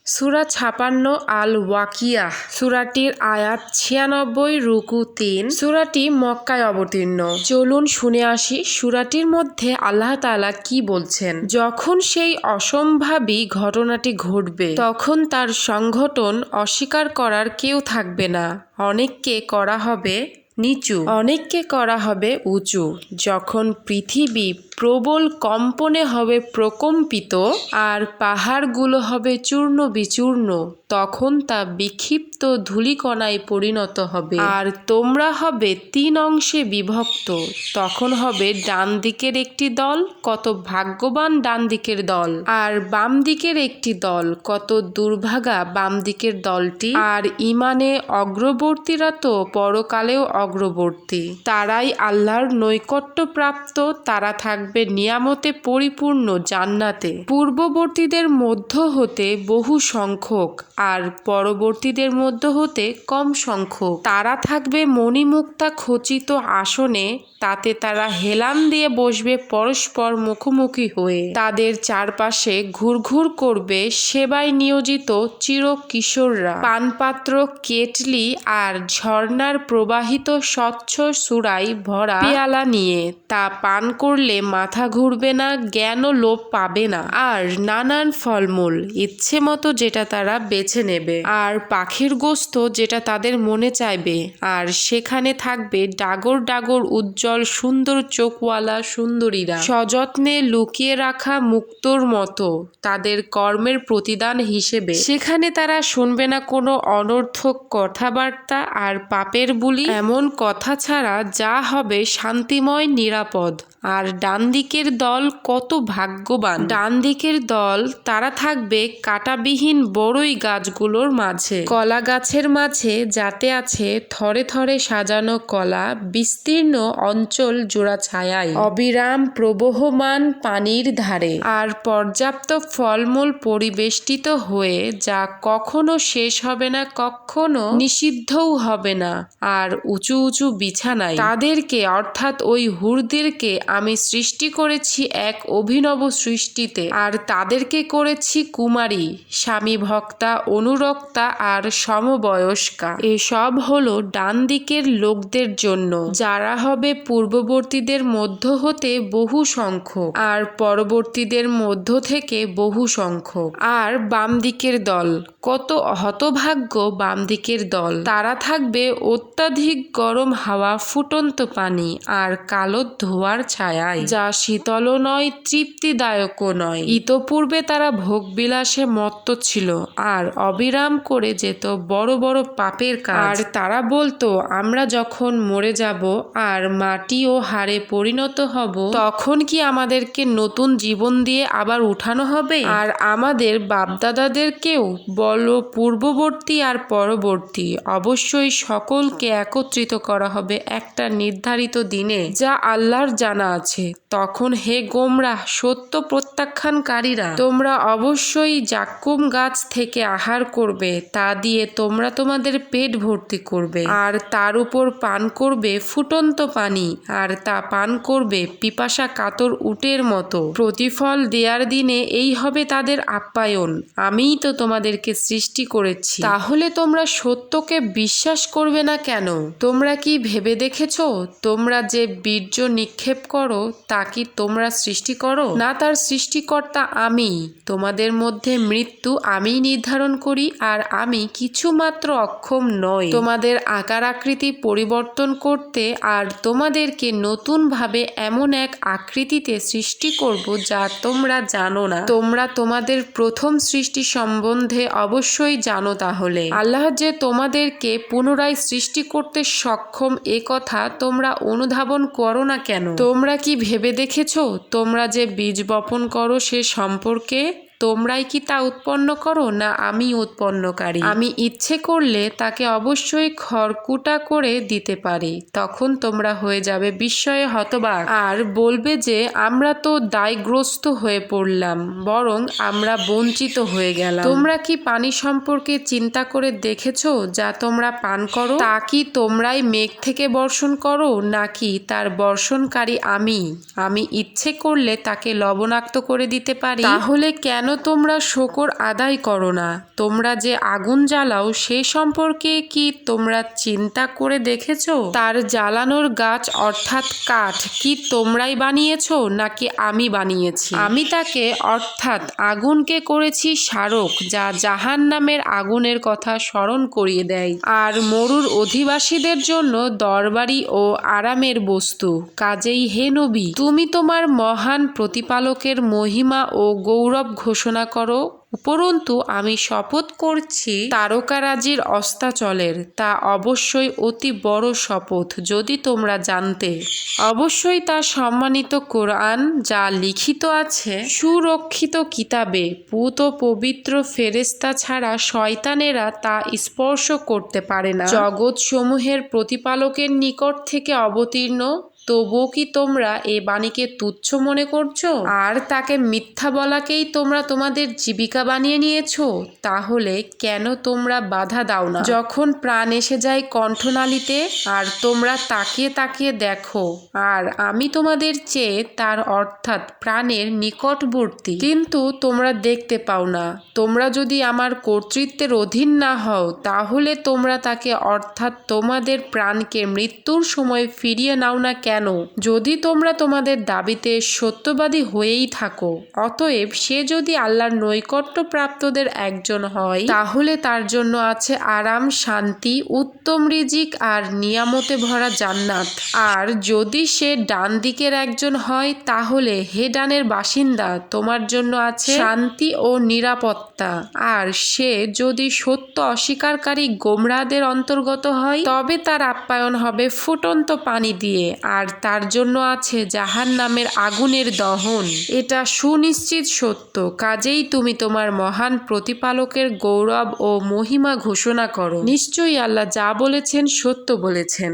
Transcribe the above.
সূরা ৫৬ আল ওয়াকিয়াহ। সূরাটির আয়াত ৯৬, রুকু ৩। সূরাটি মক্কায় অবতীর্ণ। চলুন শুনে আসি সূরাটির মধ্যে আল্লাহ তাআলা কি বলছেন। যখন সেই অসম্ভাবী ঘটনাটি ঘটবে তখন তার সংঘটন অস্বীকার করার কেউ থাকবে না। অনেককে করা হবে নিচু, অনেককে করা হবে উঁচু। যখন পৃথিবী প্রবল কম্পনে হবে প্রকম্পিত আর পাহাড়গুলো হবে চূর্ণ বিচূর্ণ, তখন তা বিক্ষিপ্ত ধূলিকণায় পরিণত হবে আর তোমরা হবে ৩ অংশে বিভক্ত। তখন হবে ডান দিকের একটি দল, কত ভাগ্যবান ডান দিকের দল, আর বাম দিকের একটি দল, কত দুর্ভাগা বাম দিকের দলটি। আর ইমানে অগ্রবর্তীরা তো পরকালেও অগ্রবর্তী, তারাই আল্লাহর নৈকট্য প্রাপ্ত, তারা থাকবে নিয়ামতে পরিপূর্ণ জান্নাতে। পূর্ববর্তীদের মধ্য হতে বহু সংখ্যক আর পরবর্তীদের মধ্য হতে কম সংখ্যক, তারা থাকবে মণিমুক্তা খচিত আসনে, তাতে তারা হেলান দিয়ে বসবে পরস্পর মুখোমুখি হয়ে। তাদের চারপাশে ঘুরঘুর করবে সেবায় নিয়োজিত চির কিশোররা, পানপাত্র, কেটলি আর ঝর্ণার প্রবাহিত স্বচ্ছ সুরাই ভরা পেয়ালা নিয়ে। তা পান করলে মাথা ঘুরবে না, জ্ঞানও লোপ পাবে না। আর নানান ফলমূল ইচ্ছে মতো যেটা তারা বেছে নেবে, আর পাখির গোস্ত যেটা তাদের মনে চাইবে। আর সেখানে থাকবে ডাগর ডাগর উজ্জ্বল সুন্দর চোখওয়ালা সুন্দরীরা, সযত্নে লুকিয়ে রাখা মুক্তোর মতো তাদের কর্মের প্রতিদান হিসেবে। সেখানে তারা শুনবে না কোনো অনর্থক কথাবার্তা আর পাপের বুলি, এমন কথা ছাড়া যা হবে শান্তিময় নিরাপদ। আর ডান দিকের দল কত ভাগ্যবান ডান দিকের দল, তারা থাকবে কাঁটাবিহীন বড়ই গাছগুলোর মাঝে, কলা গাছের মাঝে, যাতে আছে থরে থরে সাজানো কলা, বিস্তীর্ণ অঞ্চল জোড়া ছায়ায়, অবিরাম প্রবহমান পানির ধারে, আর পর্যাপ্ত ফলমূল পরিবেষ্টিত হয়ে, যা কখনো শেষ হবে না, কখনো নিষিদ্ধও হবে না। আর উঁচু উঁচু বিছানায় তাদেরকে, অর্থাৎ ওই হুরদেরকে আমি সৃষ্টি করেছি এক অভিনব সৃষ্টিতে, আর তাদেরকে করেছি কুমারী, স্বামী ভক্তা, অনুরক্তা আর সমবয়স্কা। এসব হলো ডান দিকের লোকদের জন্য, যারা হবে পূর্ববর্তীদের মধ্য হতে বহু সংখ্যক আর পরবর্তীদের মধ্য থেকে বহু সংখ্যক। আর বাম দিকের দল কত হতভাগ্য বাম দিকের দল, তারা থাকবে অত্যাধিক গরম হাওয়া, ফুটন্ত পানি আর কালো ধোঁয়ার ছায়ায়, যা শীতলও নয় তৃপ্তিদায়কও নয়। ইতপূর্বে তারা ভোগবিলাসে মত্ত ছিল আর অবিরাম করে যেত বড় বড় পাপের কাজ। আর তারা বলতো, আমরা যখন মরে যাব আর মাটি ও হাড়ে পরিণত হব, তখন কি আমাদেরকে নতুন জীবন দিয়ে আবার উঠানো হবে? আর আমাদের বাপদাদাদেরকেও বলো, পূর্ববর্তী আর পরবর্তী, অবশ্যই সকলকে একত্রিত করা হবে একটা নির্ধারিত দিনে, যা আল্লাহর জানা আছে। তখন হে গোমরাহ সত্য প্রত্যাখ্যানকারীরা, তোমরা অবশ্যই জাক্কুম গাছ থেকে আহার করবে, তা দিয়ে তোমরা তোমাদের পেট ভর্তি করবে, আর তার উপর পান করবে ফুটন্ত পানি, আর তা পান করবে পিপাসা কাতর উটের মতো। প্রতিফল দেওয়ার দিনে এই হবে তাদের আপ্যায়ন, আমিই তো তোমাদেরকে সৃষ্টি করেছি, তাহলে তোমরা সত্যকে বিশ্বাস করবে না কেন? তোমরা কি ভেবে দেখেছ, তোমরা যে বীর্য নিক্ষেপ করো তা কি তোমরা সৃষ্টি করো না, তার সৃষ্টিকর্তা আমি। তোমাদের মধ্যে মৃত্যু আমি নির্ধারণ করি, আর আমি কিছুমাত্র অক্ষম নই তোমাদের আকার আকৃতি পরিবর্তন করতে, আর তোমাদেরকে নতুন ভাবে এমন এক আকৃতিতে সৃষ্টি করব যা তোমরা জানো না। তোমরা তোমাদের প্রথম সৃষ্টি সম্বন্ধে অবশ্যই জানো, তাহলে আল্লাহ যে তোমাদেরকে পুনরায় সৃষ্টি করতে সক্ষম এ কথা তোমরা অনুধাবন করো না কেন? তোমরা কি ভেবে দেখেছ, তোমরা যে বীজ বপন করো সে সম্পর্কে তোমরাই কি তা উৎপন্ন করো, না আমি উৎপন্নকারী? আমি ইচ্ছে করলে তাকে অবশ্যই খড়কুটা করে দিতে পারি। তখন তোমরা হয়ে যাবে বিস্ময়ে হতবাক আর বলবে যে আমরা তো দায়গ্রস্ত হয়ে পড়লাম, বরং আমরা বঞ্চিত হয়ে গেলাম। তোমরা কি পানি সম্পর্কে চিন্তা করে দেখেছো, যা তোমরা পান করো তা কি তোমরাই মেঘ থেকে বর্ষণ করো, নাকি তার বর্ষণকারী আমি? আমি ইচ্ছে করলে তাকে লবণাক্ত করে দিতে পারি। তাহলে কেন তোমরা শুকর আদায় করো না? তোমরা যে আগুন জ্বালাও সে সম্পর্কে কি তোমরা চিন্তা করে দেখেছো? তার জ্বালানোর গাছ অর্থাৎ কাঠ কি তোমরাই বানিয়েছো নাকি আমি বানিয়েছি? আমি তাকে অর্থাৎ আগুনকে করেছি স্মারক, যা জাহান্নামের আগুনের কথা স্মরণ করিয়ে দেয়, আর মরুর অধিবাসীদের জন্য দরবারি ও আরামের বস্তু। কাজেই হে নবী, তুমি তোমার মহান প্রতিপালকের মহিমা ও গৌরব ঘোষণা করো। উপরন্তু আমি শপথ করছি তারকারাজির অস্তাচলের, তা অবশ্যই অতি বড় শপথ যদি তোমরা জানতে। অবশ্যই তা সম্মানিত কোরআন, যা লিখিত আছে সুরক্ষিত কিতাবে, পূত ও পবিত্র ফেরেশতা ছাড়া শয়তানেরা তা স্পর্শ করতে পারে না, জগৎ সমূহের প্রতিপালকের নিকট থেকে অবতীর্ণ। তবুও কি তোমরা এ বাণীকে তুচ্ছ মনে করছো আর তাকে মিথ্যা বলাকেই তোমরা তোমাদের জীবিকা বানিয়ে নিয়েছো? তাহলে কেন তোমরা বাধা দাও না যখন প্রাণ এসে যায় কণ্ঠনালীতে, আর তোমরা তাকিয়ে তাকিয়ে দেখো, আর আমি তোমাদের চেয়ে তার অর্থাৎ প্রাণের নিকটবর্তী, কিন্তু তোমরা দেখতে পাও না। তোমরা যদি আমার কর্তৃত্বের অধীন না হও তাহলে তোমরা তাকে অর্থাৎ তোমাদের প্রাণকে মৃত্যুর সময় ফিরিয়ে নাও না কেন? যদি তোমরা তোমাদের দাবিতে সত্যবাদী হয়েই থাকো। অতএব সে যদি আল্লাহর নৈকট্য প্রাপ্তদের একজন হয় তাহলে তার জন্য আছে আরাম, শান্তি, উত্তম রিজিক আর নিয়ামতে ভরা জান্নাত। আর যদি সে ডান দিকের একজন হয় তাহলে হে ডানের বাসিন্দা, তোমার জন্য আছে শান্তি ও নিরাপত্তা। আর সে যদি সত্য অস্বীকারী গোমরাহদের অন্তর্গত হয় তবে তার আপ্যায়ন হবে ফুটন্ত পানি দিয়ে, আর তার জন্য আছে জাহান্নামের আগুনের দহন। এটা সুনিশ্চিত সত্য। কাজেই তুমি তোমার মহান প্রতিপালকের গৌরব ও মহিমা ঘোষণা করো। নিশ্চয়ই আল্লাহ যা বলেছেন সত্য বলেছেন।